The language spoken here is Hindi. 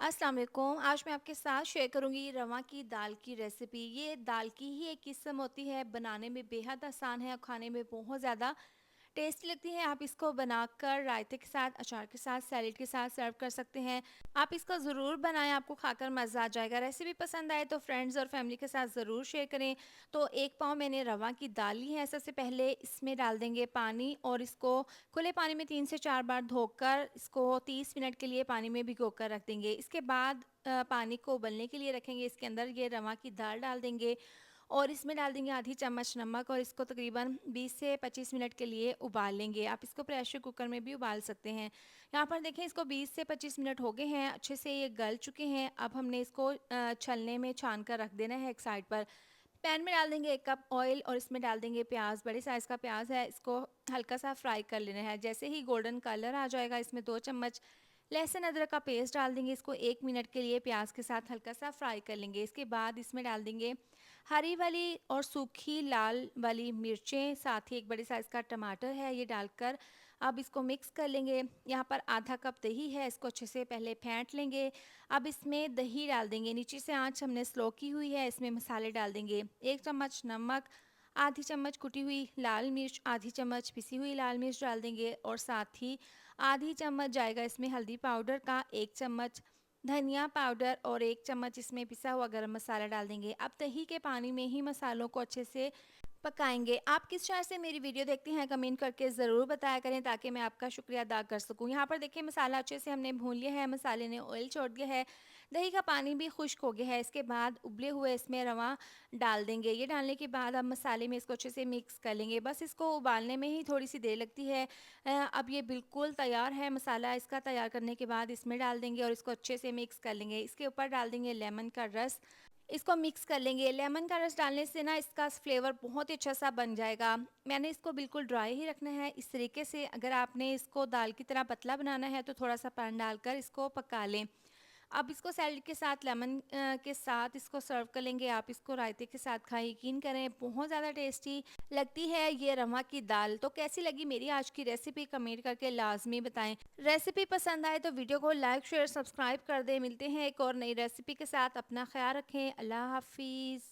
अस्सलाम वालेकुम। आज मैं आपके साथ शेयर करूंगी रवा की दाल की रेसिपी। ये दाल की ही एक किस्म होती है, बनाने में बेहद आसान है और खाने में बहुत ज़्यादा टेस्टी लगती है। आप इसको बनाकर रायते के साथ, अचार के साथ, सैलेड के साथ सर्व कर सकते हैं। आप इसको ज़रूर बनाएं, आपको खाकर मज़ा आ जाएगा। रेसिपी पसंद आए तो फ्रेंड्स और फैमिली के साथ ज़रूर शेयर करें। तो 1 पाव मैंने रवा की दाल ली है। सबसे पहले इसमें डाल देंगे पानी और इसको खुले पानी में 3 से 4 बार धोकर इसको 30 मिनट के लिए पानी में भिगोकर रख देंगे। इसके बाद पानी को उबलने के लिए रखेंगे। इसके अंदर ये रवा की दाल डाल देंगे और इसमें डाल देंगे आधी चम्मच नमक और इसको तकरीबन 20 से 25 मिनट के लिए उबाल लेंगे। आप इसको प्रेशर कुकर में भी उबाल सकते हैं। यहाँ पर देखें, इसको 20 से 25 मिनट हो गए हैं, अच्छे से ये गल चुके हैं। अब हमने इसको छलने में छान कर रख देना है एक साइड पर। पैन में डाल देंगे 1 कप ऑयल और इसमें डाल देंगे प्याज। बड़े साइज़ का प्याज है, इसको हल्का सा फ्राई कर लेना है। जैसे ही गोल्डन कलर आ जाएगा, इसमें 2 चम्मच लहसुन अदरक का पेस्ट डाल देंगे। इसको 1 मिनट के लिए प्याज के साथ हल्का सा फ्राई कर लेंगे। इसके बाद इसमें डाल देंगे हरी वाली और सूखी लाल वाली मिर्चें, साथ ही एक बड़े साइज़ का टमाटर है, ये डालकर अब इसको मिक्स कर लेंगे। यहाँ पर आधा कप दही है, इसको अच्छे से पहले फेंट लेंगे। अब इसमें दही डाल देंगे। नीचे से आंच हमने स्लो की हुई है। इसमें मसाले डाल देंगे, 1 चम्मच नमक, आधी चम्मच कुटी हुई लाल मिर्च, आधी चम्मच पिसी हुई लाल मिर्च डाल देंगे और साथ ही आधी चम्मच जाएगा इसमें हल्दी पाउडर का, 1 चम्मच धनिया पाउडर और 1 चम्मच इसमें पिसा हुआ गरम मसाला डाल देंगे। अब दही के पानी में ही मसालों को अच्छे से पकाएंगे। आप किस तरह से मेरी वीडियो देखते हैं कमेंट करके ज़रूर बताया करें, ताकि मैं आपका शुक्रिया अदा कर सकूं। यहाँ पर देखिए, मसाला अच्छे से हमने भून लिया है, मसाले ने ऑयल छोड़ दिया है, दही का पानी भी खुश्क हो गया है। इसके बाद उबले हुए इसमें रवा डाल देंगे। ये डालने के बाद अब मसाले में इसको अच्छे से मिक्स कर लेंगे। बस इसको उबालने में ही थोड़ी सी देर लगती है। अब ये बिल्कुल तैयार है मसाला। इसका तैयार करने के बाद इसमें डाल देंगे और इसको अच्छे से मिक्स कर लेंगे। इसके ऊपर डाल देंगे लेमन का रस, इसको मिक्स कर लेंगे। लेमन का रस डालने से ना इसका फ्लेवर बहुत ही अच्छा सा बन जाएगा। मैंने इसको बिल्कुल ड्राई ही रखना है। इस तरीके से अगर आपने इसको दाल की तरह पतला बनाना है तो थोड़ा सा पानी डालकर इसको पका लें। अब इसको सैलेड के साथ, लेमन के साथ इसको सर्व कर लेंगे। आप इसको रायते के साथ खाएं, यकीन करें बहुत ज़्यादा टेस्टी लगती है ये रवा की दाल। तो कैसी लगी मेरी आज की रेसिपी, कमेंट करके लाजमी बताएं। रेसिपी पसंद आए तो वीडियो को लाइक शेयर सब्सक्राइब कर दें। मिलते हैं एक और नई रेसिपी के साथ। अपना ख्याल रखें। अल्लाह हाफिज़।